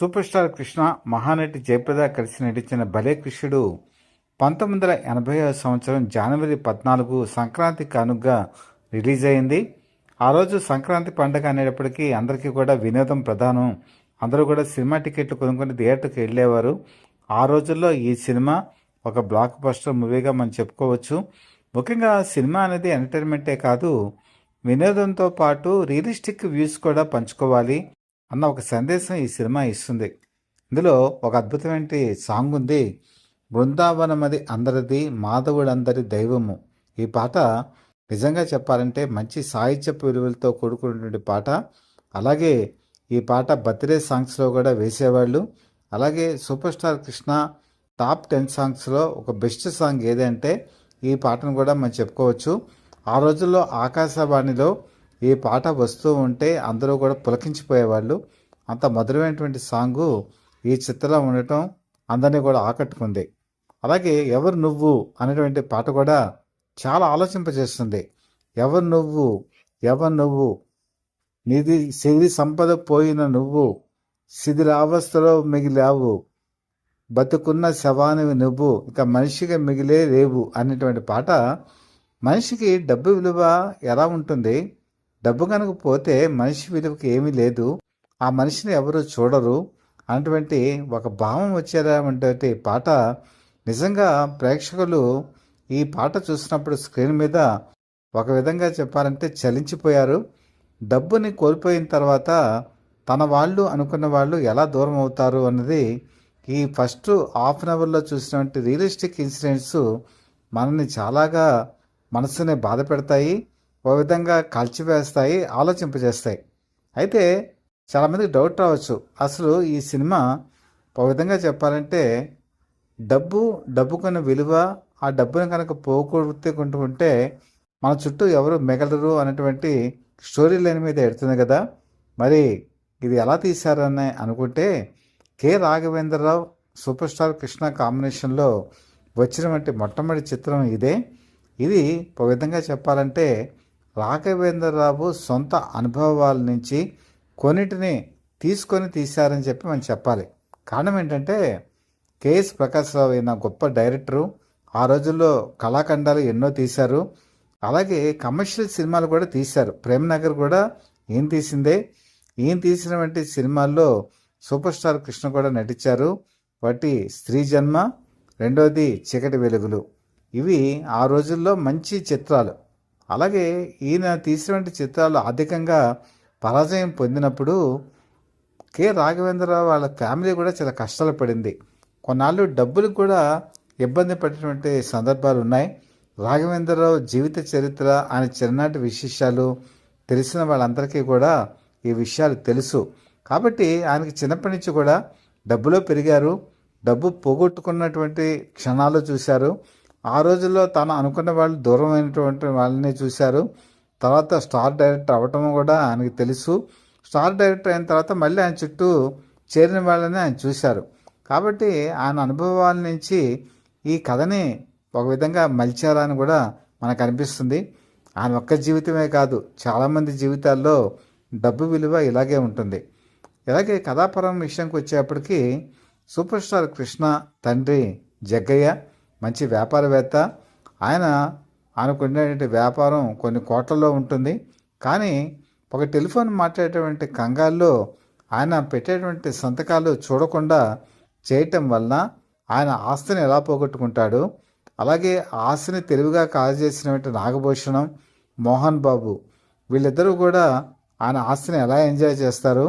Super star Krishna, Mahanati Jayaprada కలిసి నటించిన భలే కృష్ణుడు 1985 సంవత్సరం జనవరి 14 సంక్రాంతి కానుకగా రిలీజ్ అయింది. ఆ రోజు సంక్రాంతి పండుగ అనేటప్పటికీ అందరికీ కూడా వినోదం ప్రధానం. అందరూ కూడా సినిమా టికెట్లు కొనుక్కొని థియేటర్కి వెళ్ళేవారు. ఆ రోజుల్లో ఈ సినిమా ఒక బ్లాక్ బస్టర్ మూవీగా మనం చెప్పుకోవచ్చు. ముఖ్యంగా సినిమా అనేది ఎంటర్టైన్మెంటే కాదు, వినోదంతో పాటు రియలిస్టిక్ వ్యూస్ కూడా పంచుకోవాలి అన్న ఒక సందేశం ఈ సినిమా ఇస్తుంది. ఇందులో ఒక అద్భుతమైన సాంగ్ ఉంది, బృందావనమది అందరిది మాధవుడందరి దైవము. ఈ పాట నిజంగా చెప్పాలంటే మంచి సాహిత్యపు విలువలతో కూడుకున్నటువంటి పాట. అలాగే ఈ పాట బర్త్డే సాంగ్స్లో కూడా వేసేవాళ్ళు. అలాగే సూపర్ స్టార్ కృష్ణ టాప్ 10 సాంగ్స్లో ఒక బెస్ట్ సాంగ్ ఏదంటే ఈ పాటను కూడా మనం చెప్పుకోవచ్చు. ఆ రోజుల్లో ఆకాశవాణిలో ఈ పాట వస్తూ ఉంటే అందరూ కూడా పులకించిపోయేవాళ్ళు. అంత మధురమైనటువంటి సాంగు ఈ చిత్రంలో ఉండటం అందరినీ కూడా ఆకట్టుకుంది. అలాగే ఎవరు నువ్వు అనేటువంటి పాట కూడా చాలా ఆలోచింపజేస్తుంది. ఎవరు నువ్వు, ఎవరు నువ్వు, నిధి సిరి సంపద పోయిన నువ్వు, శిథిలావస్థలో మిగిలావు, బతుకున్న శవానివి నువ్వు, ఇక మనిషిగా మిగిలే లేవు అనేటువంటి పాట. మనిషికి డబ్బు విలువ ఎలా ఉంటుంది, డబ్బు కనుక పోతే మనిషి విలువకి ఏమీ లేదు, ఆ మనిషిని ఎవరు చూడరు అన్నటువంటి ఒక భావం వచ్చేటువంటి పాట. నిజంగా ప్రేక్షకులు ఈ పాట చూసినప్పుడు స్క్రీన్ మీద ఒక విధంగా చెప్పాలంటే చలించిపోయారు. డబ్బుని కోల్పోయిన తర్వాత తన వాళ్ళు అనుకున్న వాళ్ళు ఎలా దూరం అవుతారు అన్నది ఈ ఫస్ట్ హాఫ్ అన్ అవర్లో చూసినటువంటి రియలిస్టిక్ ఇన్సిడెంట్స్ మనల్ని చాలాగా మనసుని బాధ పెడతాయి, ఓ విధంగా కాల్చివేస్తాయి, ఆలోచింపజేస్తాయి. అయితే చాలామందికి డౌట్ రావచ్చు, అసలు ఈ సినిమా ఒక విధంగా చెప్పాలంటే డబ్బుకున్న విలువ, ఆ డబ్బుని కనుక పోగొట్టుకుంటే మన చుట్టూ ఎవరు మిగలరు అనేటువంటి స్టోరీ లైన్ మీద ఎడుతుంది కదా. మరి ఇది ఎలా తీశారని అనుకుంటే K Raghavendra Rao super star Krishna కాంబినేషన్లో వచ్చినటువంటి మొట్టమొదటి చిత్రం ఇదే. ఇది ఒక విధంగా చెప్పాలంటే రాఘవేంద్రరావు సొంత అనుభవాల నుంచి కొన్నిటిని తీసుకొని తీశారని చెప్పి మనం చెప్పాలి. కారణం ఏంటంటే కెఎస్ ప్రకాశ్రావు అయిన గొప్ప డైరెక్టరు. ఆ రోజుల్లో కళాఖండాలు ఎన్నో తీశారు. అలాగే కమర్షియల్ సినిమాలు కూడా తీశారు. ప్రేమ్నగర్ కూడా ఈయన తీసిందే. ఈయన తీసినటువంటి సినిమాల్లో సూపర్ స్టార్ కృష్ణ కూడా నటించారు. వాటి స్త్రీ జన్మ, రెండోది చీకటి వెలుగులు. ఇవి ఆ రోజుల్లో మంచి చిత్రాలు. అలాగే ఈయన తీసినటువంటి చిత్రాలు అధికంగా పరాజయం పొందినప్పుడు కె రాఘవేంద్రరావు వాళ్ళ ఫ్యామిలీ కూడా చాలా కష్టాలు పడింది. కొన్నాళ్ళు డబ్బులకు కూడా ఇబ్బంది పడినటువంటి సందర్భాలు ఉన్నాయి. రాఘవేంద్రరావు జీవిత చరిత్ర, ఆయన చిన్ననాటి విశేషాలు తెలిసిన వాళ్ళందరికీ కూడా ఈ విషయాలు తెలుసు. కాబట్టి ఆయనకి చిన్నప్పటి నుంచి కూడా డబ్బులో పెరిగారు, డబ్బు పోగొట్టుకున్నటువంటి క్షణాలు చూశారు. ఆ రోజుల్లో తాను అనుకున్న వాళ్ళు దూరమైనటువంటి వాళ్ళని చూశారు. తర్వాత స్టార్ డైరెక్టర్ అవ్వటం కూడా ఆయనకి తెలుసు. స్టార్ డైరెక్టర్ అయిన తర్వాత మళ్ళీ ఆయన చుట్టూ చేరిన వాళ్ళని ఆయన చూశారు. కాబట్టి ఆయన అనుభవాల నుంచి ఈ కథని ఒక విధంగా మలిచారని కూడా మనకు అనిపిస్తుంది. ఆయన ఒక్క జీవితమే కాదు, చాలామంది జీవితాల్లో డబ్బు విలువ ఇలాగే ఉంటుంది. ఇలాగే కథాపరం విషయానికి వచ్చేప్పటికీ సూపర్ స్టార్ కృష్ణ తండ్రి జగ్గయ్య మంచి వ్యాపారవేత్త. ఆయనకున్నటువంటి వ్యాపారం కొన్ని కోట్లలో ఉంటుంది. కానీ ఒక టెలిఫోన్ మాట్లాడేటువంటి కంగాల్లో ఆయన పెట్టేటువంటి సంతకాలు చూడకుండా చేయటం వలన ఆయన ఆస్తిని ఎలా పోగొట్టుకుంటాడు. అలాగే ఆస్తిని తెలివిగా కాజేసినటువంటి నాగభూషణం, మోహన్ బాబు, వీళ్ళిద్దరూ కూడా ఆయన ఆస్తిని ఎలా ఎంజాయ్ చేస్తారు.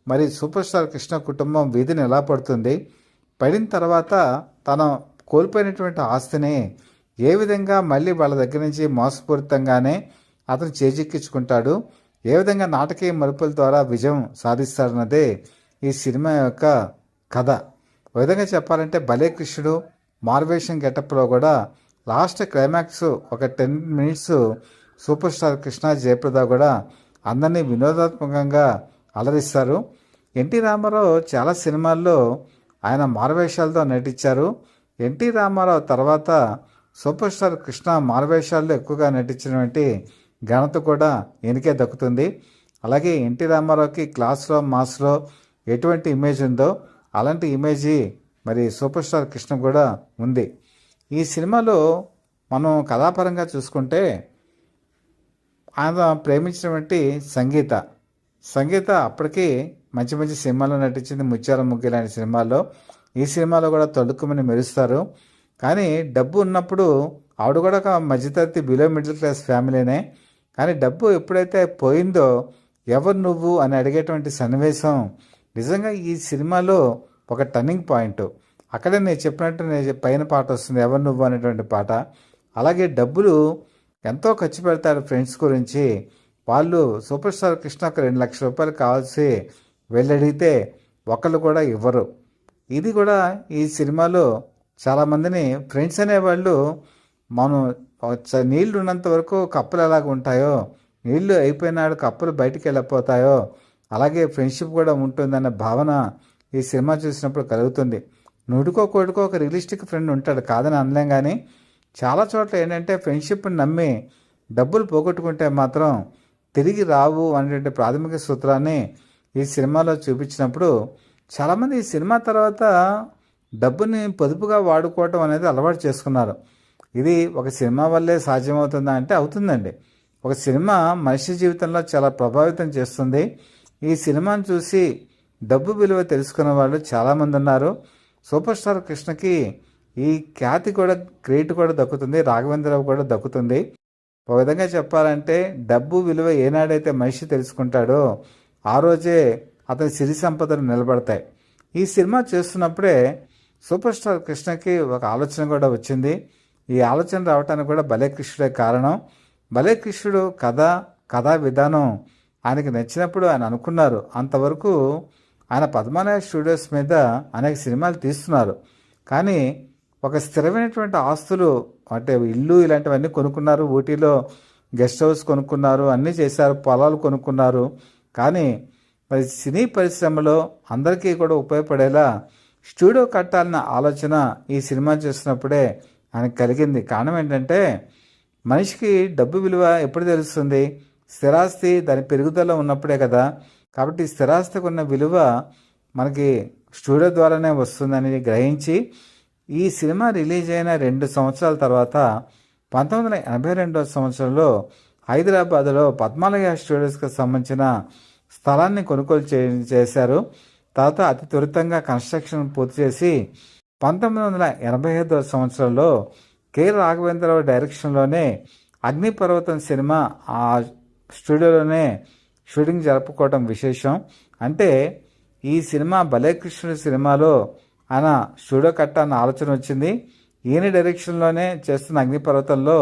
మరి సూపర్ స్టార్ కృష్ణ కుటుంబం వీధిని ఎలా పడుతుంది, పడిన తర్వాత తన కోల్పోయినటువంటి ఆస్తిని ఏ విధంగా మళ్ళీ వాళ్ళ దగ్గర నుంచి మోసపూరితంగానే అతను చేజిక్కించుకుంటాడు, ఏ విధంగా నాటకీయ మలుపుల ద్వారా విజయం సాధిస్తాడన్నదే ఈ సినిమా యొక్క కథ. ఒక విధంగా చెప్పాలంటే భలే కృష్ణుడు మార్వేషన్ గెటప్లో కూడా లాస్ట్ క్లైమాక్స్ ఒక 10 minutes super star Krishna Jayaprada కూడా అందరినీ వినోదాత్మకంగా అలరిస్తారు. ఎన్టీ రామారావు చాలా సినిమాల్లో ఆయన మారువేషాలతో నటించారు. ఎన్టీ రామారావు తర్వాత సూపర్ స్టార్ కృష్ణ మారువేషాల్లో ఎక్కువగా నటించినటువంటి ఘనత కూడా ఈయనకే దక్కుతుంది. అలాగే ఎన్టీ రామారావుకి క్లాస్లో మాస్లో ఎటువంటి ఇమేజ్ ఉందో అలాంటి ఇమేజీ మరి సూపర్ స్టార్ కృష్ణ కూడా ఉంది. ఈ సినిమాలో మనం కథాపరంగా చూసుకుంటే ఆయన ప్రేమించినటువంటి సంగీత అప్పటికి మంచి మంచి సినిమాల్లో నటించింది. ముత్యాల ముగ్గు లాంటి సినిమాల్లో. ఈ సినిమాలో కూడా తొడుక్కుమని మెరుస్తారు. కానీ డబ్బు ఉన్నప్పుడు ఆవిడ కూడా ఒక మధ్యతరగతి బిలో మిడిల్ క్లాస్ ఫ్యామిలీనే. కానీ డబ్బు ఎప్పుడైతే పోయిందో ఎవరు నువ్వు అని అడిగేటువంటి సన్నివేశం నిజంగా ఈ సినిమాలో ఒక టర్నింగ్ పాయింట్. అక్కడే నేను చెప్పినట్టు పైన పాట వస్తుంది, ఎవరు నువ్వు అనేటువంటి పాట. అలాగే డబ్బులు ఎంతో ఖర్చు పెడతారు ఫ్రెండ్స్ గురించి. వాళ్ళు సూపర్ స్టార్ కృష్ణ ఒక 2 లక్షల రూపాయలు కావాల్సి వెళ్ళడిగితే ఒకళ్ళు కూడా ఇవ్వరు. ఇది కూడా ఈ సినిమాలో చాలామందిని ఫ్రెండ్స్ అనేవాళ్ళు మనం నీళ్లు ఉన్నంత వరకు కప్పులు ఎలాగ ఉంటాయో, నీళ్లు అయిపోయినాడు కప్పులు బయటికి వెళ్ళిపోతాయో అలాగే ఫ్రెండ్షిప్ కూడా ఉంటుందన్న భావన ఈ సినిమా చూసినప్పుడు కలుగుతుంది. నుడుకో కొడుకో ఒక రియలిస్టిక్ ఫ్రెండ్ ఉంటాడు, కాదని అనలేం. కానీ చాలా చోట్ల ఏంటంటే ఫ్రెండ్షిప్ని నమ్మి డబ్బులు పోగొట్టుకుంటే మాత్రం తిరిగి రావు అనేటువంటి ప్రాథమిక సూత్రాన్ని ఈ సినిమాలో చూపించినప్పుడు చాలామంది ఈ సినిమా తర్వాత డబ్బుని పొదుపుగా వాడుకోవటం అనేది అలవాటు చేసుకున్నారు. ఇది ఒక సినిమా వల్లే సాధ్యమవుతుందా అంటే అవుతుందండి. ఒక సినిమా మనిషి జీవితంలో చాలా ప్రభావితం చేస్తుంది. ఈ సినిమాను చూసి డబ్బు విలువ తెలుసుకున్న వాళ్ళు చాలామంది ఉన్నారు. సూపర్ స్టార్ కృష్ణకి ఈ ఖ్యాతి కూడా క్రెడిట్ కూడా దక్కుతుంది, రాఘవేంద్రరావు కూడా దక్కుతుంది. ఒక విధంగా చెప్పాలంటే డబ్బు విలువ ఏనాడైతే మనిషి తెలుసుకుంటాడో ఆ రోజే అతని సిరి సంపదలు నిలబడతాయి. ఈ సినిమా చేస్తున్నప్పుడే సూపర్ స్టార్ కృష్ణకి ఒక ఆలోచన కూడా వచ్చింది. ఈ ఆలోచన రావడానికి కూడా భలే కృష్ణుడే కారణం. భలే కృష్ణుడు కథా విధానం ఆయనకి నచ్చినప్పుడు ఆయన అనుకున్నారు. అంతవరకు ఆయన పద్మనాభ స్టూడియోస్ మీద అనేక సినిమాలు తీస్తున్నారు. కానీ ఒక స్థిరమైనటువంటి ఆస్తులు అంటే ఇల్లు ఇలాంటివన్నీ కొనుక్కున్నారు. ఊటీలో గెస్ట్ హౌస్ కొనుక్కున్నారు, అన్నీ చేశారు, పొలాలు కొనుక్కున్నారు. కానీ మరి సినీ పరిశ్రమలో అందరికీ కూడా ఉపయోగపడేలా స్టూడియో కట్టాలన్న ఆలోచన ఈ సినిమా చేస్తున్నప్పుడే ఆయనకు కలిగింది. కారణం ఏంటంటే మనిషికి డబ్బు విలువ ఎప్పుడు తెలుస్తుంది? స్థిరాస్తి దాని పెరుగుదల ఉన్నప్పుడే కదా. కాబట్టి స్థిరాస్తికి ఉన్న విలువ మనకి స్టూడియో ద్వారానే వస్తుందని గ్రహించి ఈ సినిమా రిలీజ్ అయిన 2 సంవత్సరాల తర్వాత 1982 సంవత్సరంలో హైదరాబాద్లో పద్మాలయ స్టూడియోస్కి సంబంధించిన స్థలాన్ని కొనుగోలు చేశారు. తర్వాత అతి త్వరితంగా కన్స్ట్రక్షన్ పూర్తి చేసి 1985 సంవత్సరంలో కె రాఘవేంద్రరావు డైరెక్షన్లోనే అగ్నిపర్వతం సినిమా ఆ స్టూడియోలోనే షూటింగ్ జరుపుకోవడం విశేషం. అంటే ఈ సినిమా భలే కృష్ణుడి సినిమాలో ఆయన స్టూడియో కట్టాలన్న ఆలోచన వచ్చింది. ఈయన డైరెక్షన్లోనే చేస్తున్న అగ్నిపర్వతంలో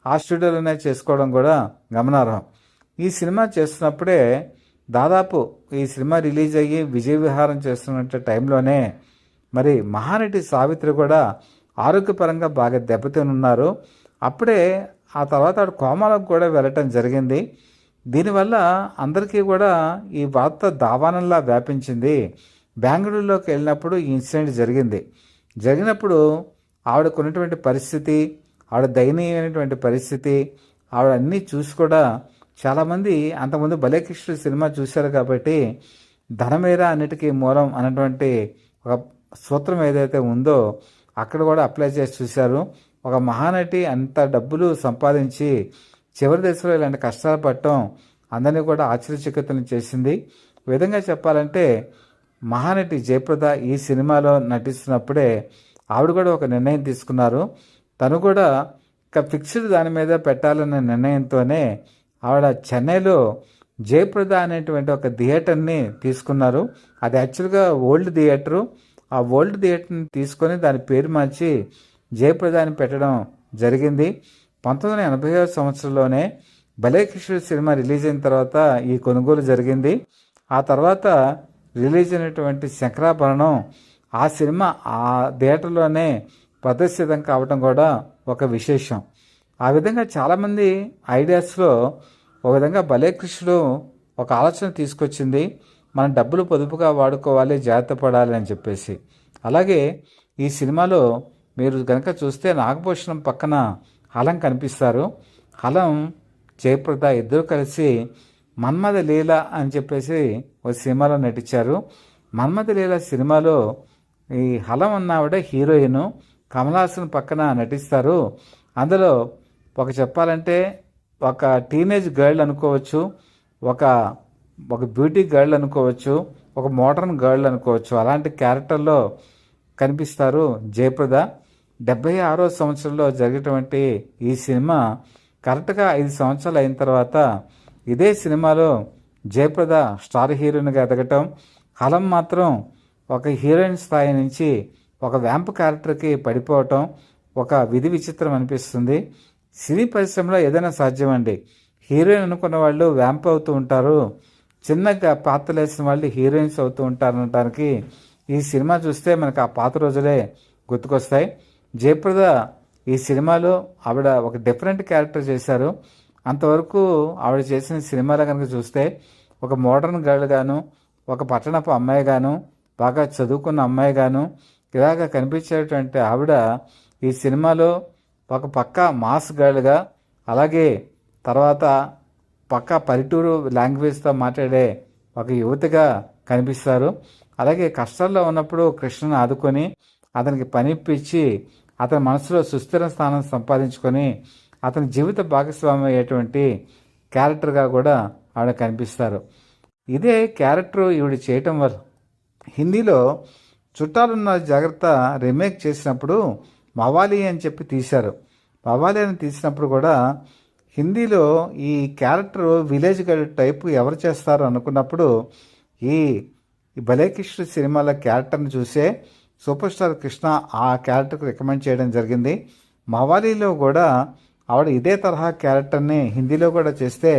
ఆ స్టూడియోలోనే చేసుకోవడం కూడా గమనార్హం. ఈ సినిమా చేస్తున్నప్పుడే దాదాపు ఈ సినిమా రిలీజ్ అయ్యి విజయ విహారం చేస్తున్న టైంలోనే మరి మహానటి సావిత్రి కూడా ఆరోగ్యపరంగా బాగా దెబ్బతినున్నారు. అప్పుడే ఆ తర్వాత కోమాలకు కూడా వెళ్ళటం జరిగింది. దీనివల్ల అందరికీ కూడా ఈ వార్త దావానంలా వ్యాపించింది. బెంగళూరులోకి వెళ్ళినప్పుడు ఈ ఇన్సిడెంట్ జరిగినప్పుడు ఆవిడకు ఉన్నటువంటి పరిస్థితి, ఆవిడ దయనీయమైనటువంటి పరిస్థితి, ఆవిడ అన్నీ చూసి కూడా చాలామంది అంతకుముందు భలే కృష్ణుడు సినిమా చూశారు కాబట్టి ధనమేరా అన్నిటికీ మూలం అన్నటువంటి ఒక సూత్రం ఏదైతే ఉందో అక్కడ కూడా అప్లై చేసి చూశారు. ఒక మహానటి అంత డబ్బులు సంపాదించి చివరి దశలో ఇలాంటి కష్టాలు పడటం అందరినీ కూడా ఆశ్చర్యచకితులను చేసింది. ఈ విధంగా చెప్పాలంటే మహానటి జయప్రద ఈ సినిమాలో నటిస్తున్నప్పుడే ఆవిడ కూడా ఒక నిర్ణయం తీసుకున్నారు. తను కూడా ఇక ఫిక్స్డ్ దాని మీద పెట్టాలన్న నిర్ణయంతోనే ఆవిడ చెన్నైలో జయప్రద అనేటువంటి ఒక థియేటర్ని తీసుకున్నారు. అది యాక్చువల్గా ఓల్డ్ థియేటరు. ఆ ఓల్డ్ థియేటర్ని తీసుకొని దాని పేరు మార్చి జయప్రద అని పెట్టడం జరిగింది. 1985 సంవత్సరంలోనే భలే కృష్ణుడు సినిమా రిలీజ్ అయిన తర్వాత ఈ కొనుగోలు జరిగింది. ఆ తర్వాత రిలీజ్ అయినటువంటి శంకరాభరణం ఆ సినిమా ఆ థియేటర్లోనే ప్రదర్శితం కావడం కూడా ఒక విశేషం. ఆ విధంగా చాలామంది ఐడియాస్లో ఒక విధంగా భలే కృష్ణుడు ఒక ఆలోచన తీసుకొచ్చింది, మనం డబ్బులు పొదుపుగా వాడుకోవాలి, జాగ్రత్త పడాలి అని చెప్పేసి. అలాగే ఈ సినిమాలో మీరు కనుక చూస్తే నాగభూషణం పక్కన హలం కనిపిస్తారు. హలం జయప్రద ఇద్దరు కలిసి మన్మథ లీల అని చెప్పేసి ఒక సినిమాలో నటించారు. మన్మథలీల సినిమాలో ఈ హలం అన్న ఆవిడ హీరోయిన్, కమల్ హాసన్ పక్కన నటిస్తారు. అందులో ఒక చెప్పాలంటే ఒక టీనేజ్ గర్ల్ అనుకోవచ్చు, ఒక ఒక బ్యూటీ గర్ల్ అనుకోవచ్చు, ఒక మోడర్న్ గర్ల్ అనుకోవచ్చు. అలాంటి క్యారెక్టర్లో కనిపిస్తారు జయప్రద. 76వ సంవత్సరంలో జరిగేటువంటి ఈ సినిమా కరెక్ట్గా 5 సంవత్సరాలు అయిన తర్వాత ఇదే సినిమాలో జయప్రద స్టార్ హీరోయిన్గా ఎదగటం, హలం మాత్రం ఒక హీరోయిన్ స్థాయి నుంచి ఒక వ్యాంప్ క్యారెక్టర్కి పడిపోవటం ఒక విధి విచిత్రం అనిపిస్తుంది. సినీ పరిశ్రమలో ఏదైనా సాధ్యమండి. హీరోయిన్ అనుకున్న వాళ్ళు వ్యాంప్ అవుతూ ఉంటారు, చిన్నగా పాత్రలు వేసిన వాళ్ళు హీరోయిన్స్ అవుతూ ఉంటారు అనడానికి ఈ సినిమా చూస్తే మనకు ఆ పాత రోజులే గుర్తుకొస్తాయి. జయప్రద ఈ సినిమాలో ఆవిడ ఒక డిఫరెంట్ క్యారెక్టర్ చేశారు. అంతవరకు ఆవిడ చేసిన సినిమాలో కనుక చూస్తే ఒక మోడర్న్ గర్ల్ గాను, ఒక పట్టణపు అమ్మాయి గాను, బాగా చదువుకున్న అమ్మాయి గాను ఇలాగ కనిపించేటువంటి ఆవిడ ఈ సినిమాలో ఒక పక్క మాస్ గర్ల్గా, అలాగే తర్వాత పక్క పల్లెటూరు లాంగ్వేజ్తో మాట్లాడే ఒక యువతిగా కనిపిస్తారు. అలాగే కష్టాల్లో ఉన్నప్పుడు కృష్ణను ఆదుకొని అతనికి పనిప్పించి అతని మనసులో సుస్థిర స్థానం సంపాదించుకొని అతని జీవిత భాగస్వామి అయ్యేటువంటి క్యారెక్టర్గా కూడా ఆవిడ కనిపిస్తారు. ఇదే క్యారెక్టర్ ఈవిడ చేయటం వల్ల హిందీలో చుట్టాలున్న జాగ్రత్త రీమేక్ చేసినప్పుడు మవాలి అని చెప్పి తీశారు. మవాలి అని తీసినప్పుడు కూడా హిందీలో ఈ క్యారెక్టర్ విలేజ్ గర్ల్ టైపు ఎవరు చేస్తారు అనుకున్నప్పుడు ఈ భలే కృష్ణ సినిమాల క్యారెక్టర్ని చూసే సూపర్ స్టార్ కృష్ణ ఆ క్యారెక్టర్కి రికమెండ్ చేయడం జరిగింది. మవాలీలో కూడా ఆవిడ ఇదే తరహా క్యారెక్టర్ని హిందీలో కూడా చేస్తే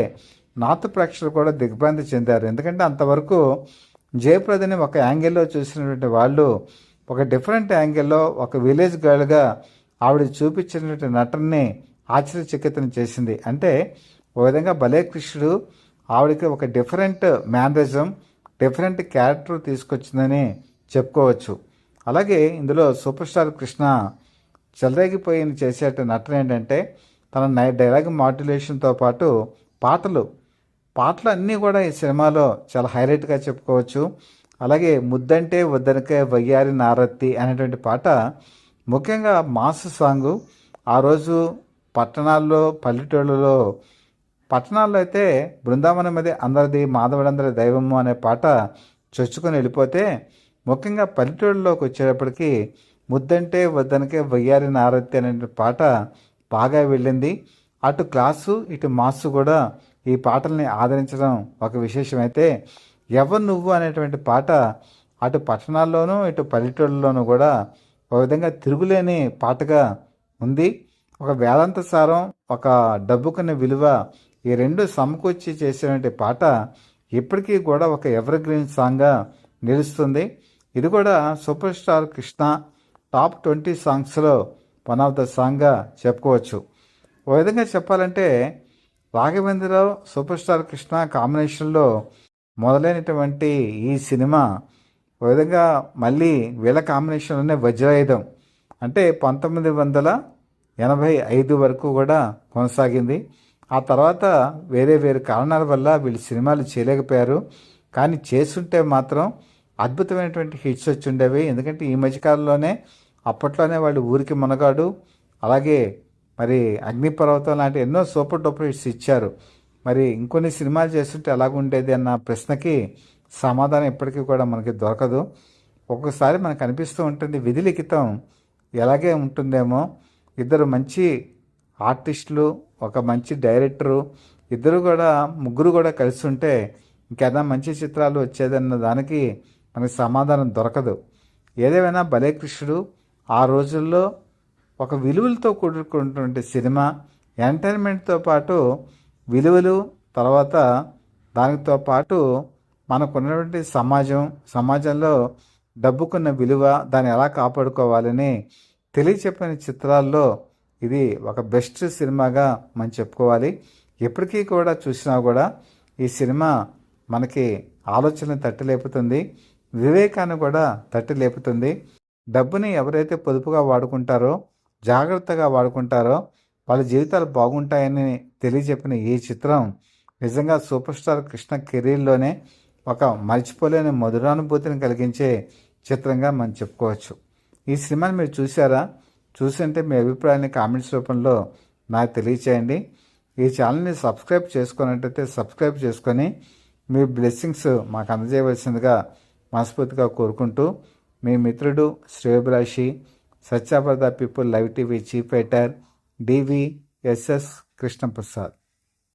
నార్త్ ప్రేక్షకులు కూడా దిగ్భ్రాంతి చెందారు. ఎందుకంటే అంతవరకు జయప్రదని ఒక యాంగిల్లో చూసినటువంటి వాళ్ళు ఒక డిఫరెంట్ యాంగిల్లో ఒక విలేజ్ గర్ల్గా ఆవిడ చూపించినటువంటి నటనని ఆశ్చర్యచకితం చేసింది. అంటే ఒక విధంగా భలే కృష్ణుడు ఆవిడకి ఒక డిఫరెంట్ మేనరిజం, డిఫరెంట్ క్యారెక్టర్ తీసుకొచ్చిందని చెప్పుకోవచ్చు. అలాగే ఇందులో సూపర్ స్టార్ కృష్ణ చెలరేగిపోయిన చేసేట నటన ఏంటంటే తన డైలాగ్ మాడ్యులేషన్తో పాటు పాటలు అన్నీ కూడా ఈ సినిమాలో చాలా హైలైట్గా చెప్పుకోవచ్చు. అలాగే ముద్దంటే వద్దనకే వయ్యారి నారత్తి అనేటువంటి పాట ముఖ్యంగా మాస్ సాంగు. ఆ రోజు పట్టణాల్లో పల్లెటూళ్ళలో పట్టణాల్లో అయితే బృందావనం మీద అందరిది మాధవుడందరి దైవము అనే పాట చొచ్చుకొని వెళ్ళిపోతే ముఖ్యంగా పల్లెటూళ్ళలోకి వచ్చేటప్పటికి ముద్దంటే వద్దనకే వయ్యారి నారత్తి అనే పాట బాగా వెళ్ళింది. అటు క్లాసు ఇటు మాసు కూడా ఈ పాటల్ని ఆదరించడం ఒక విశేషమైతే ఎవరు నువ్వు అనేటువంటి పాట అటు పట్టణాల్లోనూ ఇటు పల్లెటూళ్ళలోనూ కూడా ఒక విధంగా తిరుగులేని పాటగా ఉంది. ఒక వేదాంత సారం, ఒక డబ్బుకున్న విలువ ఈ రెండు సమకూర్చి చేసేటువంటి పాట ఇప్పటికీ కూడా ఒక ఎవర్ గ్రీన్ సాంగ్గా నిలుస్తుంది. ఇది కూడా సూపర్ స్టార్ కృష్ణ టాప్ 20 సాంగ్స్లో వన్ ఆఫ్ ద సాంగ్గా చెప్పుకోవచ్చు. ఓ విధంగా చెప్పాలంటే రాఘవేంద్రరావు సూపర్ స్టార్ కృష్ణ కాంబినేషన్లో మొదలైనటువంటి ఈ సినిమా ఓ విధంగా మళ్ళీ వీళ్ళ కాంబినేషన్లోనే వజ్రాయుధం అంటే 1985 వరకు కూడా కొనసాగింది. ఆ తర్వాత వేరే కారణాల వల్ల వీళ్ళు సినిమాలు చేయలేకపోయారు. కానీ చేస్తుంటే మాత్రం అద్భుతమైనటువంటి హిట్స్ వచ్చి ఉండేవి. ఎందుకంటే ఈ మధ్యకాలంలోనే అప్పట్లోనే వాళ్ళు ఊరికి మునగాడు, అలాగే మరి అగ్నిపర్వతం లాంటి ఎన్నో సూపర్ డూపర్ హిట్స్ ఇచ్చారు. మరి ఇంకొన్ని సినిమాలు చేస్తుంటే ఎలాగుండేది అన్న ప్రశ్నకి సమాధానం ఇప్పటికీ కూడా మనకి దొరకదు. ఒక్కొక్కసారి మనకు అనిపిస్తూ ఉంటుంది విధి లిఖితం ఎలాగే ఉంటుందేమో. ఇద్దరు మంచి ఆర్టిస్టులు, ఒక మంచి డైరెక్టరు, ముగ్గురు కూడా కలిసి ఉంటే ఇంకేదైనా మంచి చిత్రాలు వచ్చేదన్న దానికి మనకి సమాధానం దొరకదు. ఏదేమైనా భలే కృష్ణుడు ఆ రోజుల్లో ఒక విలువలతో కూడుకున్నటువంటి సినిమా, ఎంటర్టైన్మెంట్తో పాటు విలువలు, తర్వాత దానితో పాటు మనకున్నటువంటి సమాజంలో డబ్బుకున్న విలువ, దాన్ని ఎలా కాపాడుకోవాలని తెలియచెప్పిన చిత్రాల్లో ఇది ఒక బెస్ట్ సినిమాగా మనం చెప్పుకోవాలి. ఎప్పటికీ కూడా చూసినా కూడా ఈ సినిమా మనకి ఆలోచన తట్టి లేపుతుంది, వివేకాన్ని కూడా తట్టి లేపుతుంది. డబ్బుని ఎవరైతే పొదుపుగా వాడుకుంటారో, జాగ్రత్తగా వాడుకుంటారో వాళ్ళ జీవితాలు బాగుంటాయని తెలియజెప్పిన ఈ చిత్రం నిజంగా సూపర్ స్టార్ కృష్ణ కెరీర్లోనే ఒక మర్చిపోలేని మధురానుభూతిని కలిగించే చిత్రంగా మనం చెప్పుకోవచ్చు. ఈ సినిమాని మీరు చూసారా? చూసింటే మీ అభిప్రాయాన్ని కామెంట్స్ రూపంలో నాకు తెలియచేయండి. ఈ ఛానల్ని సబ్స్క్రైబ్ చేసుకున్నట్టయితే సబ్స్క్రైబ్ చేసుకొని మీ బ్లెస్సింగ్స్ మాకు అందజేయవలసిందిగా మనస్ఫూర్తిగా కోరుకుంటూ, మీ మిత్రుడు శ్రేయోభిలాషి, సత్యాపద people live TV chief editor DVSS Krishnaprasad.